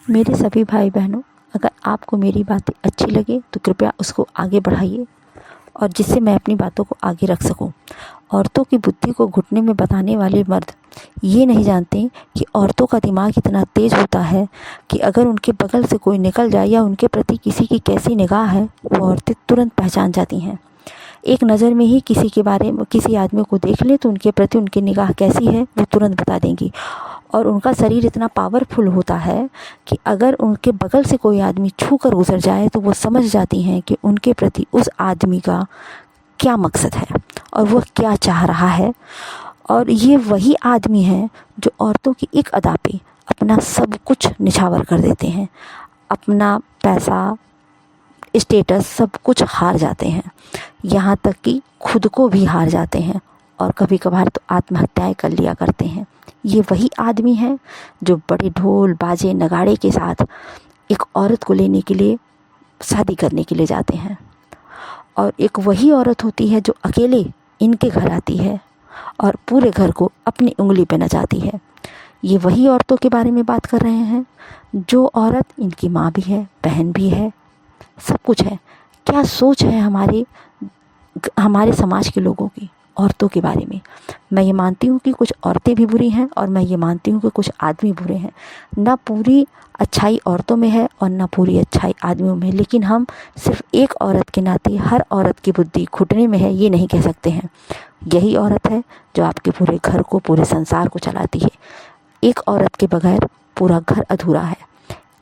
मेरे सभी भाई बहनों, अगर आपको मेरी बातें अच्छी लगे तो कृपया उसको आगे बढ़ाइए और जिससे मैं अपनी बातों को आगे रख सकूं। औरतों की बुद्धि को घुटने में बताने वाले मर्द ये नहीं जानते कि औरतों का दिमाग इतना तेज़ होता है कि अगर उनके बगल से कोई निकल जाए या उनके प्रति किसी की कैसी निगाह है, वो औरतें तुरंत पहचान जाती हैं। एक नज़र में ही किसी के बारे में किसी आदमी को देख लें तो उनके प्रति उनकी निगाह कैसी है वो तुरंत बता देंगी। और उनका शरीर इतना पावरफुल होता है कि अगर उनके बगल से कोई आदमी छू कर गुजर जाए तो वो समझ जाती हैं कि उनके प्रति उस आदमी का क्या मकसद है और वह क्या चाह रहा है। और ये वही आदमी है जो औरतों की एक अदा पे अपना सब कुछ निछावर कर देते हैं, अपना पैसा, स्टेटस सब कुछ हार जाते हैं, यहाँ तक कि खुद को भी हार जाते हैं और कभी कभार तो आत्महत्याएं कर लिया करते हैं। ये वही आदमी है जो बड़े ढोल बाजे नगाड़े के साथ एक औरत को लेने के लिए शादी करने के लिए जाते हैं। और एक वही औरत होती है जो अकेले इनके घर आती है और पूरे घर को अपनी उंगली पे नचाती है। ये वही औरतों के बारे में बात कर रहे हैं जो औरत इनकी माँ भी है, बहन भी है, सब कुछ है। क्या सोच है हमारे समाज के लोगों की औरतों के बारे में। मैं ये मानती हूँ कि कुछ औरतें भी बुरी हैं और मैं ये मानती हूँ कि कुछ आदमी बुरे हैं। ना पूरी अच्छाई औरतों में है और ना पूरी अच्छाई आदमियों में, लेकिन हम सिर्फ एक औरत के नाते हर औरत की बुद्धि घुटने में है ये नहीं कह सकते हैं। यही औरत है जो आपके पूरे घर को, पूरे संसार को चलाती है। एक औरत के बगैर पूरा घर अधूरा है।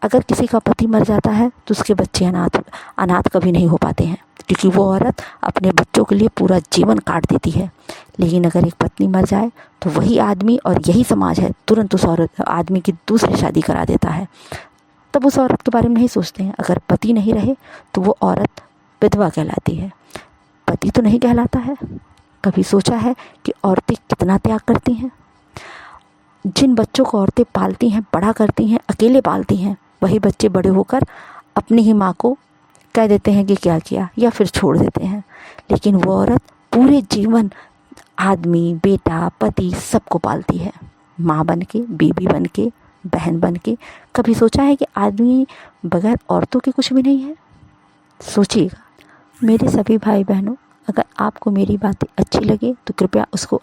अगर किसी का पति मर जाता है तो उसके बच्चे अनाथ कभी नहीं हो पाते हैं, क्योंकि वो औरत अपने बच्चों के लिए पूरा जीवन काट देती है। लेकिन अगर एक पत्नी मर जाए तो वही आदमी और यही समाज है तुरंत उस औरत आदमी की दूसरी शादी करा देता है। तब उस औरत के बारे में नहीं सोचते हैं। अगर पति नहीं रहे तो वो औरत विधवा कहलाती है, पति तो नहीं कहलाता है। कभी सोचा है कि औरतें कितना त्याग करती हैं। जिन बच्चों को औरतें पालती हैं, बड़ा करती हैं, अकेले पालती हैं, वही बच्चे बड़े होकर अपनी ही माँ को कह देते हैं कि क्या किया या फिर छोड़ देते हैं। लेकिन वो औरत पूरे जीवन आदमी, बेटा, पति सबको पालती है, माँ बन के, बीबी बन के, बहन बन के। कभी सोचा है कि आदमी बगैर औरतों के कुछ भी नहीं है? सोचिएगा। मेरे सभी भाई बहनों, अगर आपको मेरी बातें अच्छी लगे तो कृपया उसको